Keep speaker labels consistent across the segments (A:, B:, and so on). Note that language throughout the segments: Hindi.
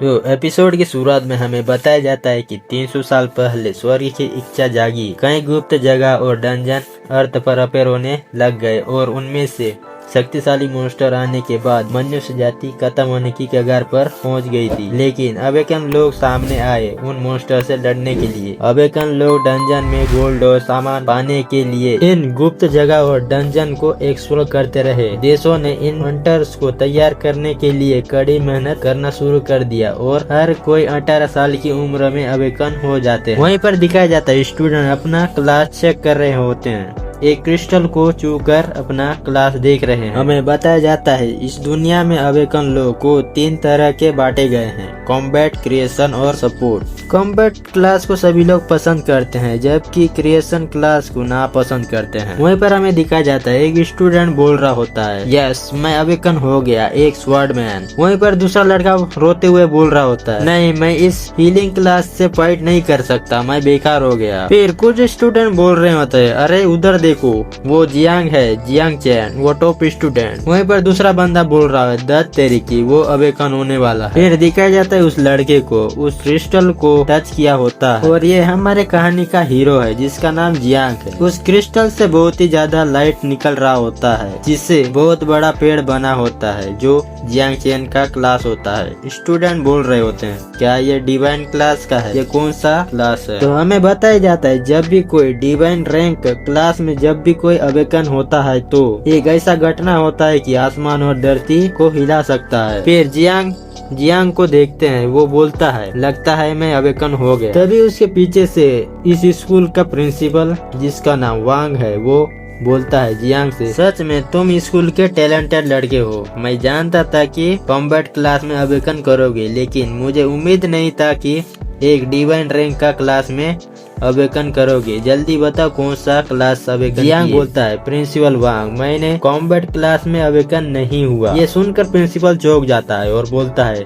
A: तो एपिसोड की शुरुआत में हमें बताया जाता है कि 300 साल पहले स्वर्ग की इच्छा जागी। कई गुप्त जगह और डंजन अर्थ पर अपेर होने लग गए और उनमें से शक्तिशाली मॉन्स्टर आने के बाद मनुष्य जाति खत्म होने की कगार पर पहुंच गई थी। लेकिन अवेकन लोग सामने आए उन मॉन्स्टर से लड़ने के लिए। अवेकन लोग डंजन में गोल्ड और सामान पाने के लिए इन गुप्त जगह और डंजन को एक्सप्लोर करते रहे। देशों ने इन हंटर्स को तैयार करने के लिए कड़ी मेहनत करना शुरू कर दिया और हर कोई 18 साल की उम्र में अवेकन हो जाते हैं। वहीं पर दिखाया जाता है स्टूडेंट अपना क्लास चेक कर रहे होते हैं, एक क्रिस्टल को छू कर अपना क्लास देख रहे हैं। हमें बताया जाता है इस दुनिया में अवेकन लोग को 3 तरह के बांटे गए हैं, कॉम्बैट, क्रिएशन और सपोर्ट। कॉम्बैट क्लास को सभी लोग पसंद करते हैं जबकि क्रिएशन क्लास को ना पसंद करते हैं। वहीं पर हमें दिखाया जाता है एक स्टूडेंट बोल रहा होता है, यस मैं अवेकन हो गया, एक स्वॉर्डमैन। वहीं पर दूसरा लड़का रोते हुए बोल रहा होता है, नहीं मैं इस हीलिंग क्लास से फाइट नहीं कर सकता, मैं बेकार हो गया। फिर कुछ स्टूडेंट बोल रहे होते हैं, अरे उधर देखो वो जियांग है, जियांग चैन, वो टॉप स्टूडेंट। वहीं पर दूसरा बंदा बोल रहा है, दत्त तेरी की, वो अवेकन होने वाला है। फिर दिखाया जाता है उस लड़के को उस क्रिस्टल को टच किया होता है और ये हमारे कहानी का हीरो है जिसका नाम जियांग है। उस क्रिस्टल से बहुत ही ज्यादा लाइट निकल रहा होता है जिससे बहुत बड़ा पेड़ बना होता है जो जियांग चैन का क्लास होता है। स्टूडेंट बोल रहे होते हैं, क्या ये डिवाइन क्लास का है, ये कौन सा क्लास है? तो हमें बताया जाता है जब भी कोई डिवाइन रैंक क्लास में जब भी कोई अवेकन होता है तो एक ऐसा घटना होता है कि आसमान और धरती को हिला सकता है। फिर जियांग को देखते हैं, वो बोलता है, लगता है मैं अवेकन हो गया। तभी उसके पीछे से इस स्कूल का प्रिंसिपल जिसका नाम वांग है वो बोलता है जियांग से, सच में तुम स्कूल के टैलेंटेड लड़के हो। मैं जानता था कि कॉम्बैट क्लास में अवेकन करोगे लेकिन मुझे उम्मीद नहीं था कि एक डिवाइन रैंक का क्लास में अवेकन करोगे। जल्दी बताओ कौन सा क्लास अवेकन? जियांग बोलता है, प्रिंसिपल वांग, मैंने कॉम्बैट क्लास में अवेकन नहीं हुआ। ये सुनकर प्रिंसिपल चौंक जाता है और बोलता है,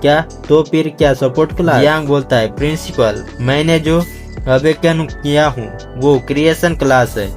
A: क्या तो फिर क्या सपोर्ट क्लास? जियांग बोलता है, प्रिंसिपल मैंने जो अवेकन किया हूँ वो क्रिएशन क्लास है,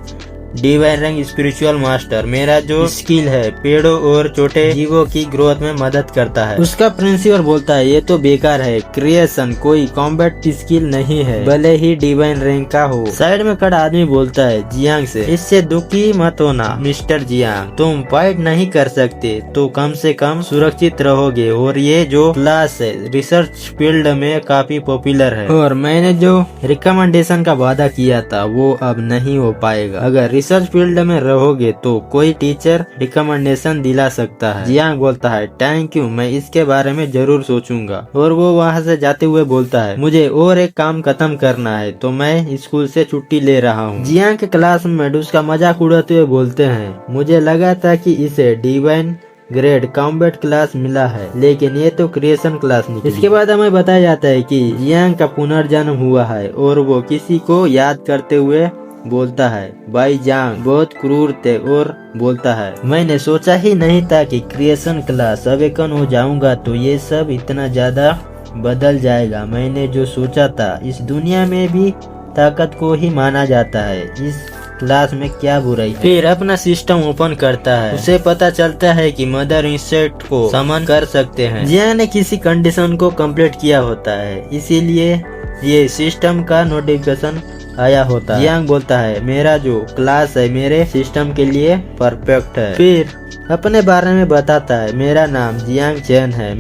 A: डिवाइन रैंक स्पिरिचुअल मास्टर। मेरा जो स्किल है पेड़ों और छोटे जीवों की ग्रोथ में मदद करता है। उसका प्रिंसिपल बोलता है, ये तो बेकार है, क्रिएशन कोई कॉम्बैट स्किल नहीं है भले ही डिवाइन रैंक का हो। साइड में खड़ा आदमी बोलता है जियांग से, इससे दुखी मत होना मिस्टर जियांग, तुम फाइट नहीं कर सकते तो कम से कम सुरक्षित रहोगे और ये जो क्लास है रिसर्च फील्ड में काफी पॉपुलर है और मैंने जो रिकमेंडेशन का वादा किया था वो अब नहीं हो पाएगा। अगर रिसर्च फील्ड में रहोगे तो कोई टीचर रिकमेंडेशन दिला सकता है। जियांग बोलता है, थैंक यू, मैं इसके बारे में जरूर सोचूंगा। और वो वहाँ से जाते हुए बोलता है, मुझे और एक काम खत्म करना है तो मैं स्कूल से छुट्टी ले रहा हूँ। जियांग के क्लास में उसका मजाक उड़ाते हुए बोलते हैं, मुझे लगा था कि इसे डिवाइन ग्रेड कॉम्बैट क्लास मिला है लेकिन ये तो क्रिएशन क्लास निकली। इसके बाद हमें बताया जाता है कि जियांग का पुनर्जन्म हुआ है और वो किसी को याद करते हुए बोलता है, भाई जांग बहुत क्रूर थे और बोलता है, मैंने सोचा ही नहीं था कि क्रिएशन क्लास अवेकन हो जाऊंगा तो ये सब इतना ज्यादा बदल जाएगा। मैंने जो सोचा था इस दुनिया में भी ताकत को ही माना जाता है, इस क्लास में क्या बुराई। फिर अपना सिस्टम ओपन करता है, उसे पता चलता है कि मदर इंसेक्ट को समन कर सकते हैं। जियांग ने किसी कंडीशन को कंप्लीट किया होता है इसीलिए ये सिस्टम का नोटिफिकेशन आया होता है। जियांग बोलता है, मेरा जो क्लास है मेरे सिस्टम के लिए परफेक्ट है। फिर अपने बारे में बताता है, मेरा नाम जियांग चैन है।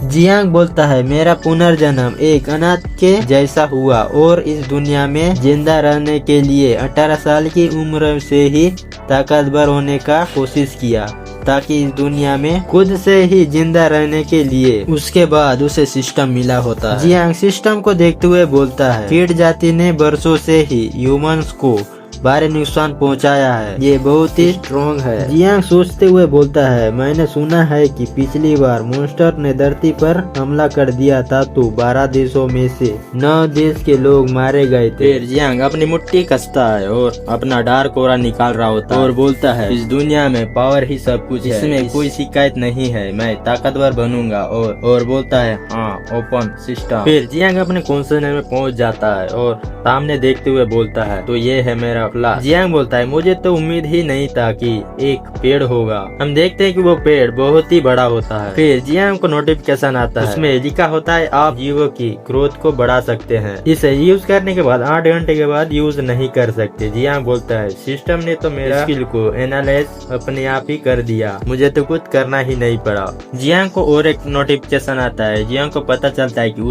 A: जियांग बोलता है, मेरा पुनर्जन्म एक अनाथ के जैसा हुआ और इस दुनिया में जिंदा रहने के लिए 18 साल की उम्र से ही ताकतवर होने का कोशिश किया ताकि इस दुनिया में खुद से ही जिंदा रहने के लिए उसके बाद उसे सिस्टम मिला होता है। जियांग सिस्टम को देखते हुए बोलता है, कीट जाति ने बरसों से ही ह्यूमंस को भारी नुकसान पहुंचाया है, ये बहुत ही स्ट्रॉन्ग है। जियांग सोचते हुए बोलता है, मैंने सुना है कि पिछली बार मॉन्स्टर ने धरती पर हमला कर दिया था तो 12 देशों में से 9 देश के लोग मारे गए थे। फिर जियांग अपनी मुट्ठी कसता है और अपना डार्क ऑरा निकाल रहा होता है और बोलता है, इस दुनिया में पावर ही सब कुछ है, इसमें कोई शिकायत नहीं है, मैं ताकतवर बनूंगा। और बोलता है, हाँ ओपन सिस्टम। फिर जियांग अपने कॉन्सेनर में पहुंच जाता है और सामने देखते हुए बोलता है, तो ये है मेरा घपला। जियांग बोलता है मुझे तो उम्मीद ही नहीं था कि एक पेड़ होगा। हम देखते हैं कि वो पेड़ बहुत ही बड़ा होता है। फिर जियांग को नोटिफिकेशन आता है, उसमें लिखा होता है आप जीवों की ग्रोथ को बढ़ा सकते हैं। इसे यूज करने के बाद 8 घंटे के बाद यूज नहीं कर सकते। जियांग बोलता है सिस्टम ने तो मेरा स्किल को एनालाइज अपने आप ही कर दिया, मुझे तो कुछ करना ही नहीं पड़ा। जियांग को और एक नोटिफिकेशन आता है। जियांग को पता चलता है कि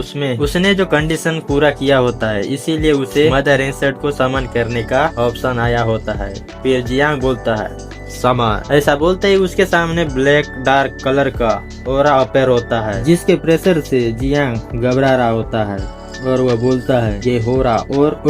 A: उसने जो कंडीशन पूरा किया होता है, इसीलिए उसे मदर इंसर्ट को समन करने का ऑप्शन आया होता है। फिर जियांग बोलता है समन। ऐसा बोलते ही उसके सामने ब्लैक डार्क कलर का ऑरा अपेयर होता है, जिसके प्रेशर से जियांग घबरा रहा होता है और वह बोलता है ये हो रहा।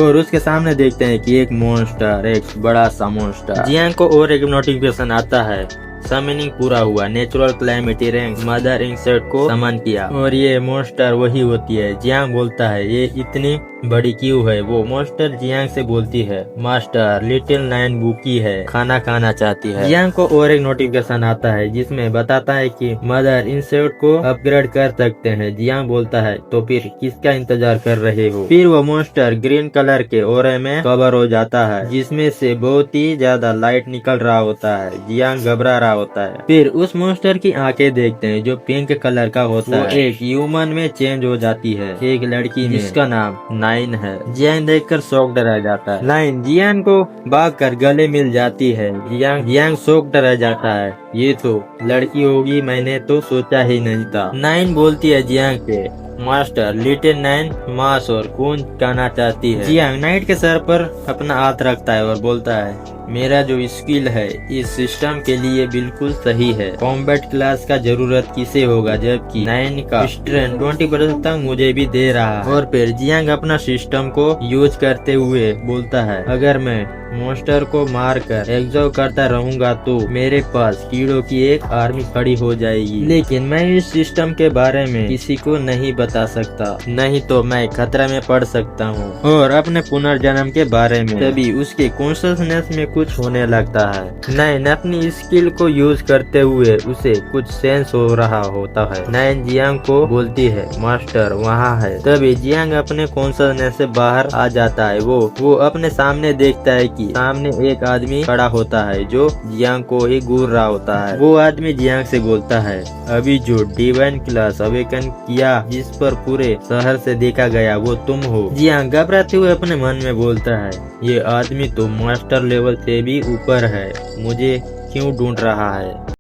A: और उसके सामने देखते हैं कि एक मॉन्स्टर, एक बड़ा सा मॉन्स्टर। जियांग को और एक नोटिफिकेशन आता है, समनिंग पूरा हुआ, नेचुरल क्लाइमेटी रैंक मदर इंसेक्ट को समन किया और ये मॉन्स्टर वही होती है। जियांग बोलता है ये इतनी बड़ी क्यों है। वो मॉन्स्टर जियांग से बोलती है मास्टर लिटिल नाइन भूखी है, खाना खाना चाहती है। जियांग को और एक नोटिफिकेशन आता है जिसमें बताता है कि मदर इंसेक्ट को अपग्रेड कर सकते हैं। जियांग बोलता है तो फिर किसका इंतजार कर रहे हो। फिर वो मॉन्स्टर ग्रीन कलर के ओरे में कवर हो जाता है, जिसमें से बहुत ही ज्यादा लाइट निकल रहा होता है। जियांग घबरा रहा होता है। फिर उस मॉन्स्टर की आंखें देखते हैं जो पिंक कलर का होता है, एक ह्यूमन में चेंज हो जाती है, एक लड़की में, जिसका नाम नाइन है। जियांग देखकर शॉक्ड रह जाता है। नाइन जियांग को भागकर गले मिल जाती है। जियांग शॉक्ड रह जाता है, ये तो लड़की होगी, मैंने तो सोचा ही नहीं था। नाइन बोलती है जियांग से मास्टर लिटिल नाइन मांस और खून खाना चाहती है। जियांग नाइट के सर पर अपना हाथ रखता है और बोलता है मेरा जो स्किल है इस सिस्टम के लिए बिल्कुल सही है। कॉम्बैट क्लास का जरूरत किसे होगा, जबकि नाइन का स्ट्रेंथ 20% तक मुझे भी दे रहा है। और फिर जियांग अपना सिस्टम को यूज करते हुए बोलता है अगर मैं मॉन्स्टर को मारकर एग्जॉर्व करता रहूंगा तो मेरे पास कीड़ों की एक आर्मी खड़ी हो जाएगी, लेकिन मैं इस सिस्टम के बारे में किसी को नहीं बता सकता, नहीं तो मैं खतरा में पड़ सकता हूँ। और अपने पुनर्जन्म के बारे में तभी उसके कॉन्शियसनेस में कुछ होने लगता है। नाइन अपनी स्किल को यूज करते हुए उसे कुछ सेंस हो रहा होता है। नाइन जियांग को बोलती है मास्टर वहाँ है। तभी जियांग अपने कॉन्शियसनेस से बाहर आ जाता है। वो अपने सामने देखता है कि सामने एक आदमी खड़ा होता है जो जियांग को ही घूर रहा होता है। वो आदमी जियांग से बोलता है अभी जो डिवाइन क्लास अवेकन किया जिस पर पूरे शहर से देखा गया वो तुम हो। जियांग घबराते हुए अपने मन में बोलता है ये आदमी तो मास्टर लेवल से भी ऊपर है, मुझे क्यों ढूंढ रहा है।